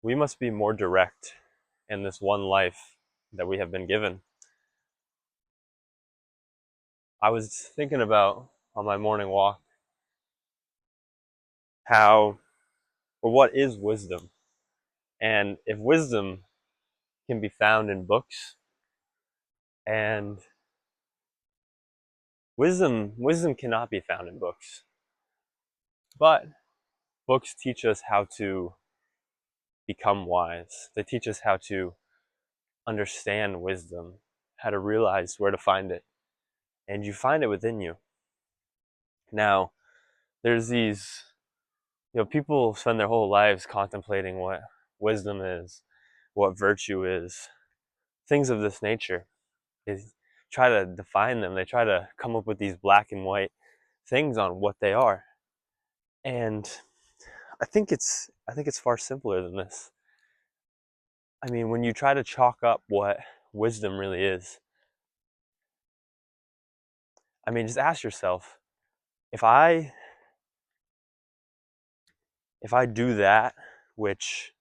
we must be more direct in this one life that we have been given. I was thinking about on my morning walk how, or what is wisdom? And if wisdom can be found in books, and wisdom cannot be found in books, but books teach us how to become wise. They teach us how to understand wisdom, how to realize where to find it, and you find it within you. Now, there's these, people spend their whole lives contemplating what wisdom is, what virtue is, things of this nature. They try to define them. They try to come up with these black and white things on what they are. And I think it's far simpler than this. I mean, when you try to chalk up what wisdom really is, I mean, just ask yourself, if I if I do that which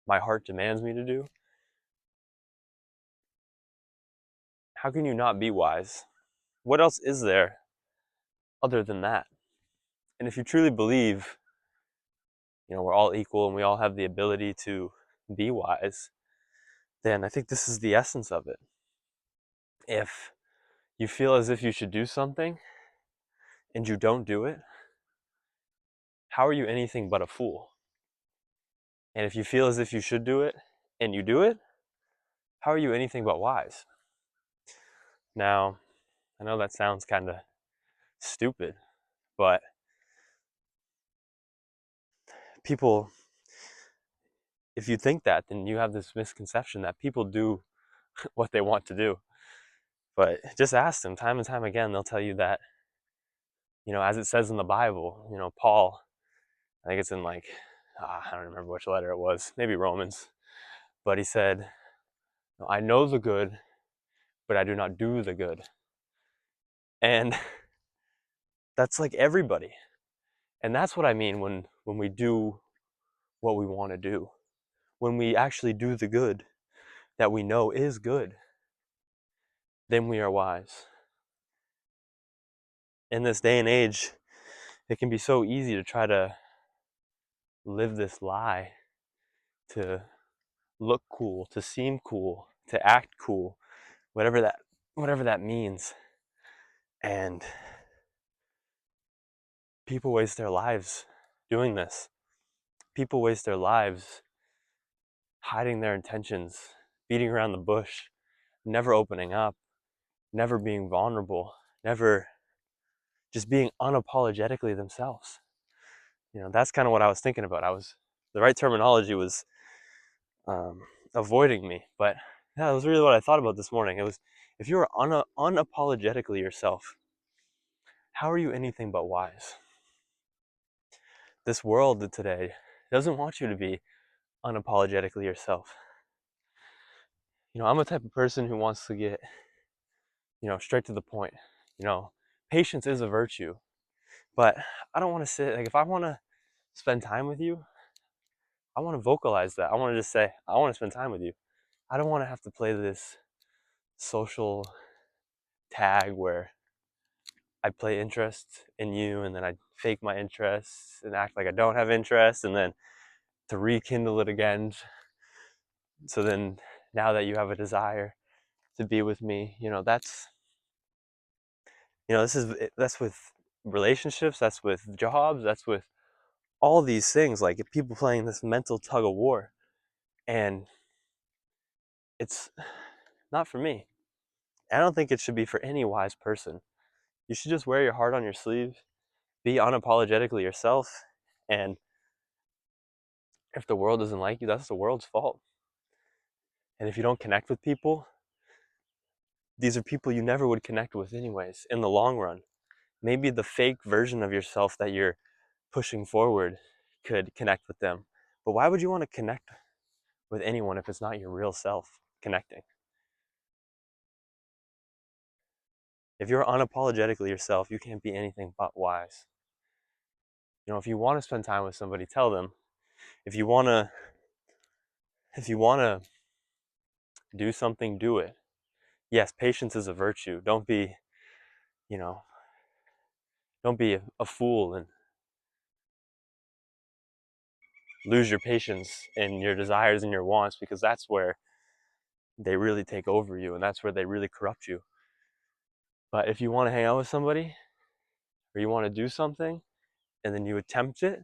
my heart demands me to do, how can you not be wise? What else is there other than that? And if you truly believe, we're all equal and we all have the ability to be wise, then I think this is the essence of it. If you feel as if you should do something and you don't do it, how are you anything but a fool? And if you feel as if you should do it and you do it, how are you anything but wise? Now, I know that sounds kind of stupid, but people, if you think that, then you have this misconception that people do what they want to do. But just ask them time and time again, they'll tell you that, as it says in the Bible, Paul, I think it's in I don't remember which letter it was, maybe Romans, but he said, I know the good, but I do not do the good. And that's like everybody. And that's what I mean when we do what we want to do. When we actually do the good that we know is good, then we are wise. In this day and age, it can be so easy to try to live this lie, to look cool, to seem cool, to act cool, whatever that means. And people waste their lives doing this. People waste their lives hiding their intentions, beating around the bush, never opening up, never being vulnerable, never just being unapologetically themselves. That's kind of what I was thinking about. The right terminology was um, avoiding me, but yeah, that was really what I thought about this morning. It was, if you were unapologetically yourself, how are you anything but wise? This world today doesn't want you to be unapologetically yourself. I'm a type of person who wants to get, straight to the point. Patience is a virtue, but I don't want to sit, like, if I want to spend time with you, I want to vocalize that. I want to just say, I want to spend time with you. I don't want to have to play this social tag where I play interest in you and then I fake my interest and act like I don't have interest and then to rekindle it again. So then now that you have a desire to be with me, that's with relationships, that's with jobs, that's with all these things, like people playing this mental tug of war. And it's not for me. I don't think it should be for any wise person. You should just wear your heart on your sleeve, be unapologetically yourself, and if the world doesn't like you, that's the world's fault. And if you don't connect with people, these are people you never would connect with anyways in the long run. Maybe the fake version of yourself that you're pushing forward could connect with them. But why would you want to connect with anyone if it's not your real self connecting? If you're unapologetically yourself, you can't be anything but wise. If you want to spend time with somebody, tell them, If you want to if you want to do something, do it. Yes, patience is a virtue. You know, don't be a fool and lose your patience and your desires and your wants, because that's where they really take over you and that's where they really corrupt you. But if you want to hang out with somebody or you want to do something and then you attempt it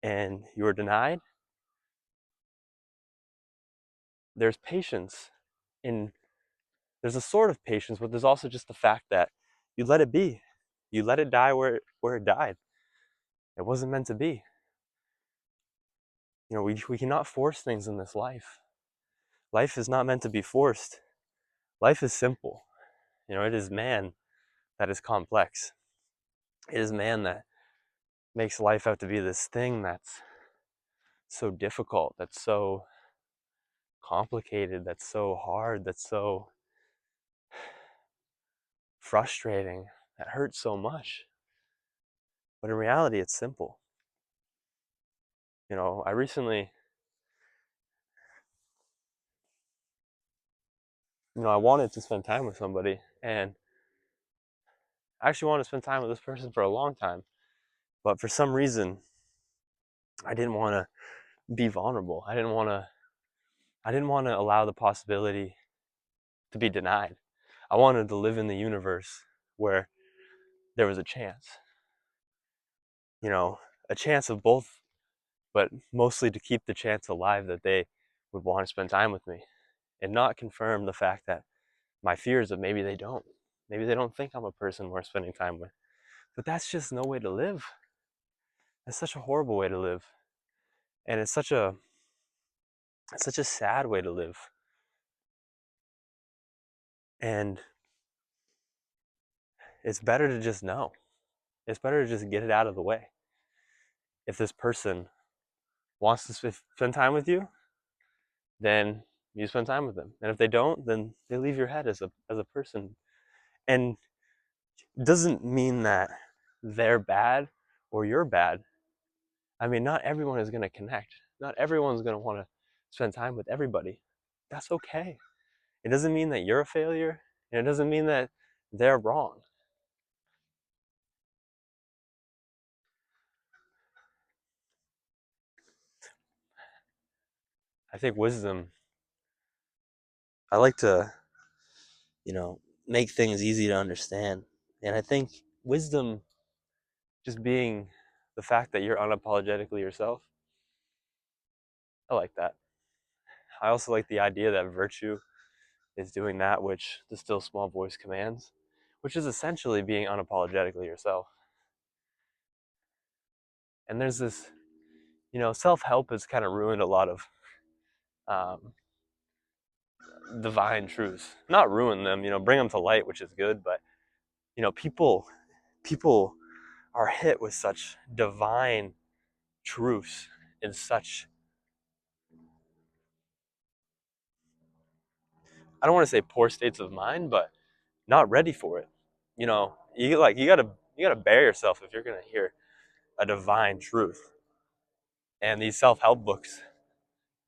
and you are denied, there's patience. And there's a sort of patience, but there's also just the fact that you let it be. You let it die where it died. It wasn't meant to be. We cannot force things in this life. Life is not meant to be forced. Life is simple. It is man that is complex. It is man that makes life out to be this thing that's so difficult, that's so complicated, that's so hard, that's so frustrating, that hurts so much. But in reality, it's simple. I recently, I wanted to spend time with somebody, and I actually wanted to spend time with this person for a long time. But for some reason, I didn't want to be vulnerable. I didn't want to allow the possibility to be denied. I wanted to live in the universe where there was a chance. A chance of both, but mostly to keep the chance alive that they would want to spend time with me and not confirm the fact that my fears of maybe they don't. Maybe they don't think I'm a person worth spending time with. But that's just no way to live. That's such a horrible way to live. And it's such a sad way to live. And it's better to just know. It's better to just get it out of the way. If this person wants to spend time with you, then you spend time with them. And if they don't, then they leave your head as a person. And it doesn't mean that they're bad or you're bad. I mean, not everyone is going to connect. Not everyone's going to want to spend time with everybody. That's okay. It doesn't mean that you're a failure, and it doesn't mean that they're wrong. I think wisdom, I like to, you know, make things easy to understand. And I think wisdom just being the fact that you're unapologetically yourself, I like that. I also like the idea that virtue is doing that which the still small voice commands, which is essentially being unapologetically yourself. And there's this, self-help has kind of ruined a lot of um, divine truths. Not ruin them, bring them to light, which is good. But people are hit with such divine truths in such, I don't want to say poor states of mind, but not ready for it. You gotta bear yourself if you're gonna hear a divine truth. And these self-help books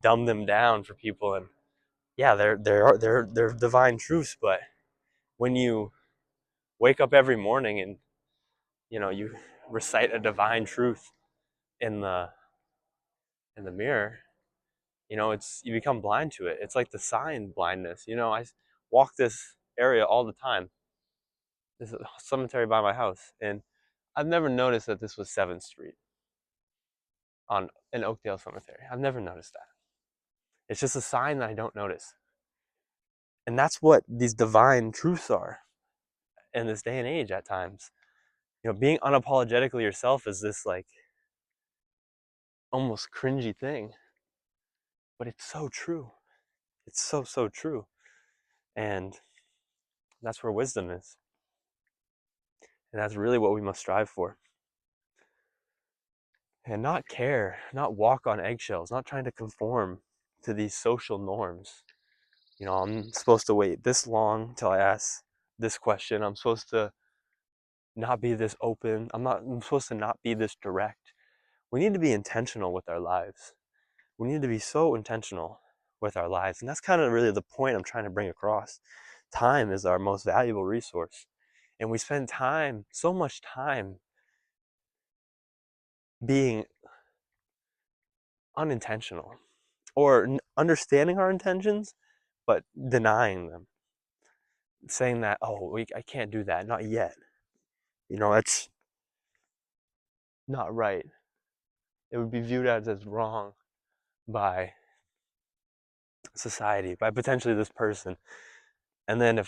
dumb them down for people, and yeah, they're divine truths. But when you wake up every morning and you recite a divine truth in the mirror, it's you become blind to it. It's like the sign blindness. I walk this area all the time. This is a cemetery by my house, and I've never noticed that this was 7th Street on in Oakdale Cemetery. I've never noticed that. It's just a sign that I don't notice. And that's what these divine truths are in this day and age at times. Being unapologetically yourself is this like almost cringy thing, but it's so true. It's so, so true. And that's where wisdom is. And that's really what we must strive for. And not care, not walk on eggshells, not trying to conform to these social norms. I'm supposed to wait this long till I ask this question. I'm supposed to not be this open. I'm supposed to not be this direct We need to be intentional with our lives. We need to be so intentional with our lives. And that's kind of really the point I'm trying to bring across. Time is our most valuable resource. And we spend time, so much time, being unintentional or understanding our intentions, but denying them. Saying that, oh, I can't do that, not yet. That's not right. It would be viewed as wrong by society, by potentially this person. And then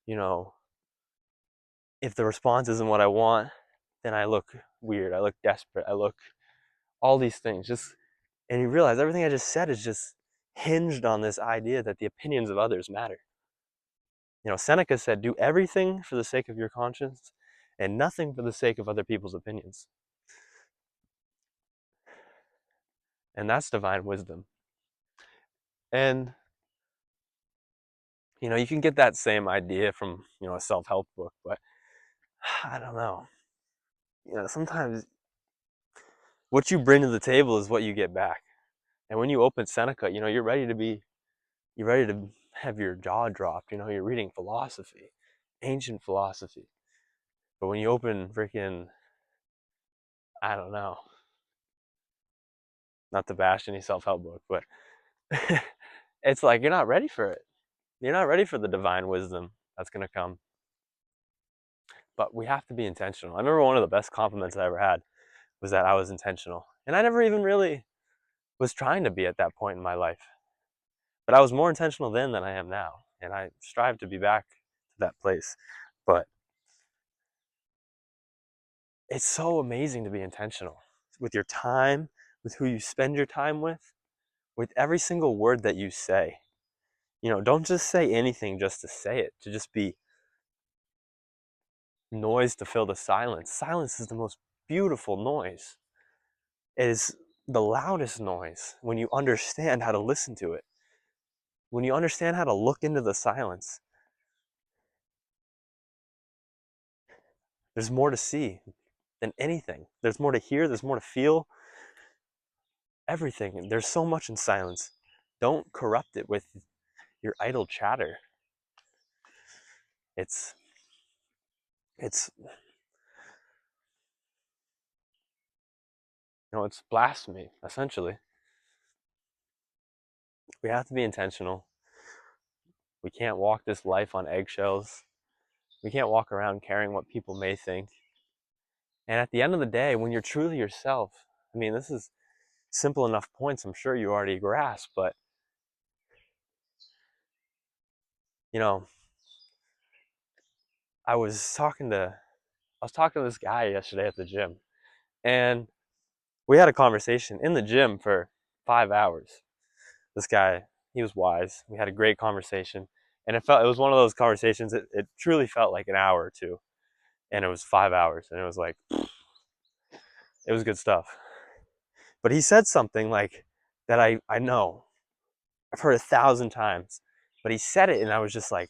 you know, if the response isn't what I want, then I look weird. I look desperate. I look all these things. And you realize everything I just said is just hinged on this idea that the opinions of others matter. Seneca said, do everything for the sake of your conscience and nothing for the sake of other people's opinions. And that's divine wisdom. And you can get that same idea from, a self-help book, but I don't know. Sometimes what you bring to the table is what you get back. And when you open Seneca, you're ready to have your jaw dropped. You're reading philosophy, ancient philosophy. But when you open freaking, I don't know, not to bash any self-help book, but it's like you're not ready for it. You're not ready for the divine wisdom that's going to come. But we have to be intentional. I remember one of the best compliments I ever had was that I was intentional. And I never even really was trying to be at that point in my life. But I was more intentional then than I am now. And I strive to be back to that place. But it's so amazing to be intentional with your time, with who you spend your time with every single word that you say. Don't just say anything just to say it, to just be noise to fill the silence. Silence is the most beautiful noise. It is the loudest noise when you understand how to listen to it. When you understand how to look into the silence, there's more to see than anything. There's more to hear, there's more to feel. Everything. There's so much in silence. Don't corrupt it with your idle chatter. It's it's it's blasphemy, essentially. We have to be intentional. We can't walk this life on eggshells. We can't walk around caring what people may think. And at the end of the day, when you're truly yourself, this is simple enough points I'm sure you already grasp, but you know, I was talking to this guy yesterday at the gym, and we had a conversation in the gym for 5 hours. This guy, he was wise. We had a great conversation, and it was one of those conversations. It truly felt like an hour or two, and it was 5 hours, and it was like it was good stuff. But he said something like that I know I've heard 1,000 times, but he said it, and I was just like,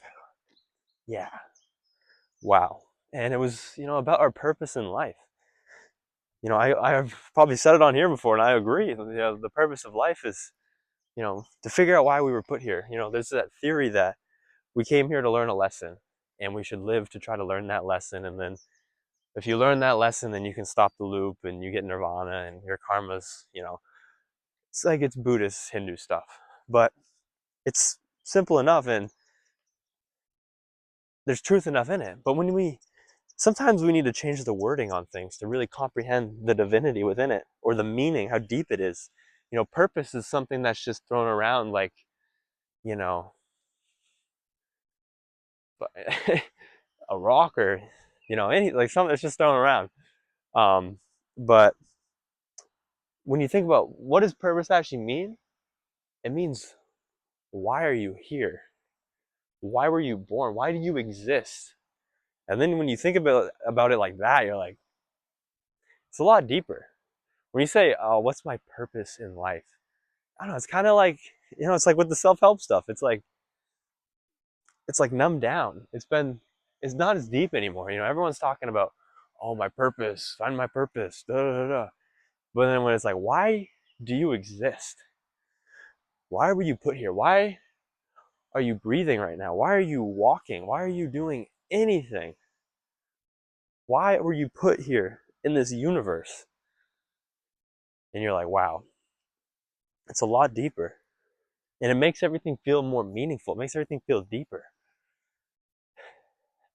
yeah, wow. And it was about our purpose in life. I've probably said it on here before, and I agree. The purpose of life is to figure out why we were put here. There's that theory that we came here to learn a lesson, and we should live to try to learn that lesson. And then if you learn that lesson, then you can stop the loop and you get nirvana and your karma's, it's like it's Buddhist, Hindu stuff. But it's simple enough and there's truth enough in it. But sometimes we need to change the wording on things to really comprehend the divinity within it or the meaning, how deep it is. Purpose is something that's just thrown around like, you know, a rock or, any like something that's just thrown around. But when you think about what does purpose actually mean, it means why are you here? Why were you born? Why do you exist? And then when you think about it like that, you're like, it's a lot deeper. When you say, oh, what's my purpose in life? I don't know, it's kind of like, it's like with the self-help stuff. It's like numbed down. It's not as deep anymore. Everyone's talking about, oh, my purpose, find my purpose, da da da da. But then when it's like, why do you exist? Why were you put here? Why are you breathing right now? Why are you walking? Why are you doing anything? Why were you put here in this universe? And you're like, wow, it's a lot deeper. And it makes everything feel more meaningful. It makes everything feel deeper.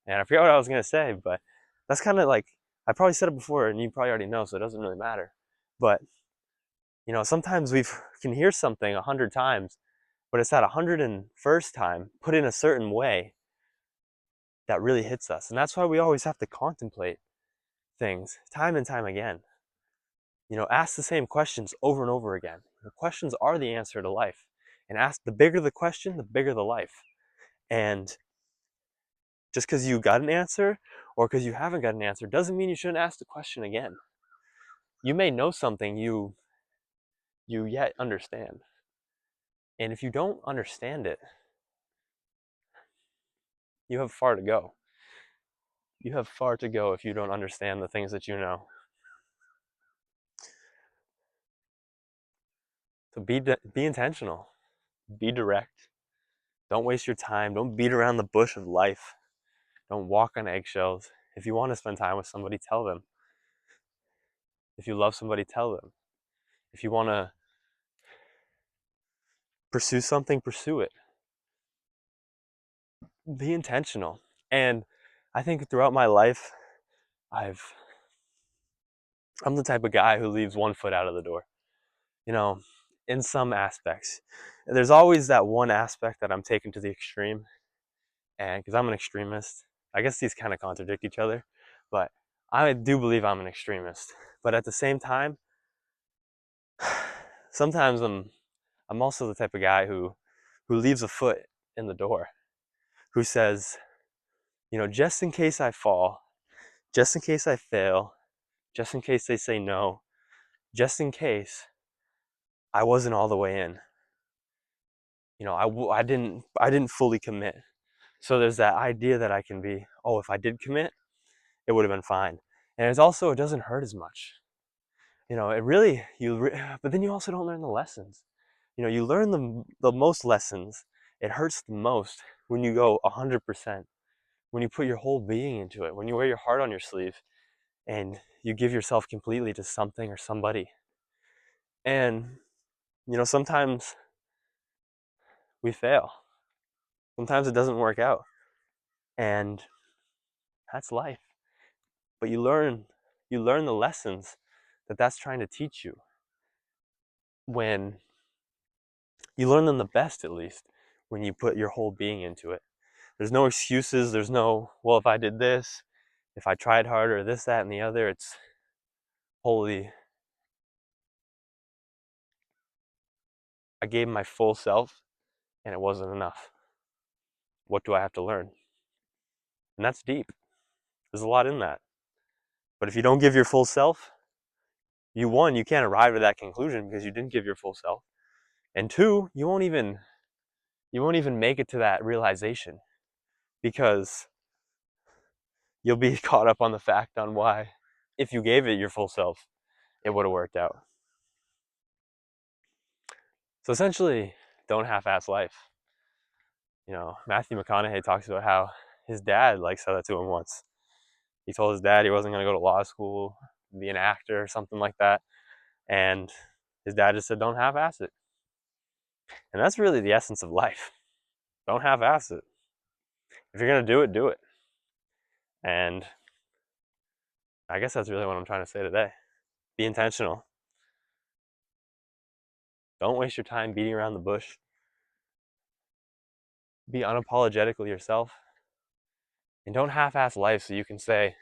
And I forget what I was going to say, but that's kind of like, I probably said it before and you probably already know, so it doesn't really matter. But, sometimes we can hear something 100 times, but it's that 101st time put in a certain way that really hits us. And that's why we always have to contemplate things time and time again. Ask the same questions over and over again. The questions are the answer to life. And ask, the bigger the question, the bigger the life. And just because you got an answer or because you haven't got an answer doesn't mean you shouldn't ask the question again. You may know something you yet understand. And if you don't understand it, you have far to go. You have far to go if you don't understand the things that you know. So be intentional. Be direct. Don't waste your time. Don't beat around the bush of life. Don't walk on eggshells. If you want to spend time with somebody, tell them. If you love somebody, tell them. If you want to pursue something, pursue it. Be intentional. And I think throughout my life, I'm the type of guy who leaves one foot out of the door. You know, in some aspects. There's always that one aspect that I'm taking to the extreme. And because I'm an extremist, I guess these kind of contradict each other, but I do believe I'm an extremist. But at the same time, sometimes I'm also the type of guy who leaves a foot in the door, who says, just in case I fall, just in case I fail, just in case they say no, just in case I wasn't all the way in. I didn't fully commit. So there's that idea that I can be, oh, if I did commit, it would have been fine. And it doesn't hurt as much. It really, but then you also don't learn the lessons. You learn the most lessons. It hurts the most when you go 100%, when you put your whole being into it, when you wear your heart on your sleeve and you give yourself completely to something or somebody. And, sometimes we fail. Sometimes it doesn't work out. And that's life. But you learn the lessons that's trying to teach you when you learn them the best, at least, when you put your whole being into it. There's no excuses. There's no, well, if I did this, if I tried harder, this, that, and the other, it's holy. I gave my full self and it wasn't enough. What do I have to learn? And that's deep. There's a lot in that. But if you don't give your full self, you can't arrive at that conclusion because you didn't give your full self. And two, you won't even make it to that realization because you'll be caught up on the fact on why, if you gave it your full self, it would have worked out. So essentially, don't half-ass life. Matthew McConaughey talks about how his dad said that to him once. He told his dad he wasn't going to go to law school, be an actor or something like that. And his dad just said, don't half-ass it. And that's really the essence of life. Don't half-ass it. If you're going to do it, do it. And I guess that's really what I'm trying to say today. Be intentional. Don't waste your time beating around the bush. Be unapologetically yourself. And don't half-ass life so you can say,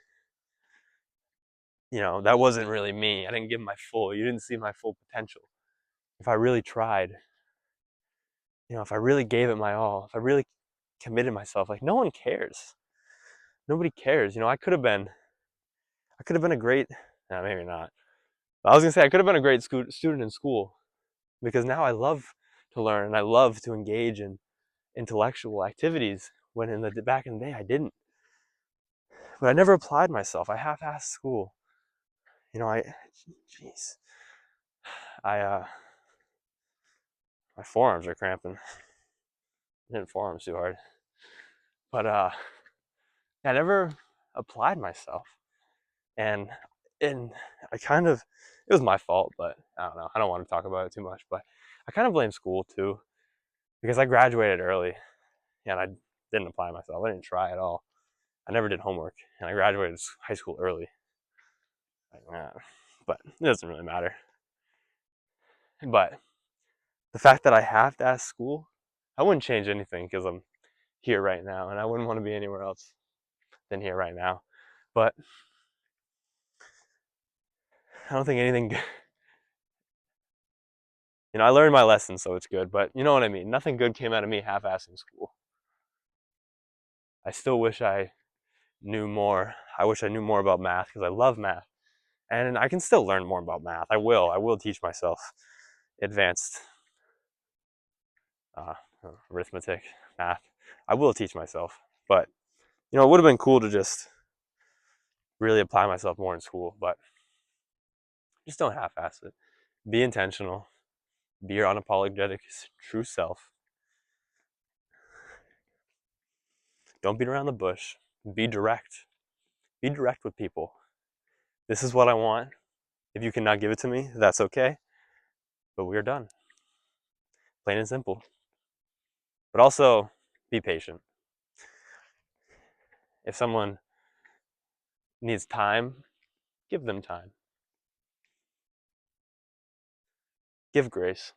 that wasn't really me. I didn't give you didn't see my full potential. If I really tried, if I really gave it my all, if I really committed myself, no one cares. Nobody cares. I could have been a great, no, maybe not. I was gonna say I could have been a great student in school because now I love to learn and I love to engage in intellectual activities when back in the day I didn't. But I never applied myself. I half-assed school. Jeez. I my forearms are cramping. I didn't forearms too hard, but I never applied myself, and and I kind of it was my fault, but I don't know. I don't want to talk about it too much, but I kind of blame school too because I graduated early and I didn't apply myself. I didn't try at all. I never did homework, and I graduated high school early. Like, but it doesn't really matter. But the fact that I have to ask school, I wouldn't change anything because I'm here right now, and I wouldn't want to be anywhere else than here right now. But I don't think anything. I learned my lesson, so it's good. But you know what I mean. Nothing good came out of me half-assing school. I still wish I knew more. I wish I knew more about math because I love math, and I can still learn more about math. I will. I will teach myself advanced uh, arithmetic, math. I will teach myself, but it would have been cool to just really apply myself more in school. But just don't half-ass it. Be intentional. Be your unapologetic, true self. Don't beat around the bush. Be direct. Be direct with people. This is what I want. If you cannot give it to me, that's okay. But we're done. Plain and simple. But also, be patient. If someone needs time, give them time. Give grace.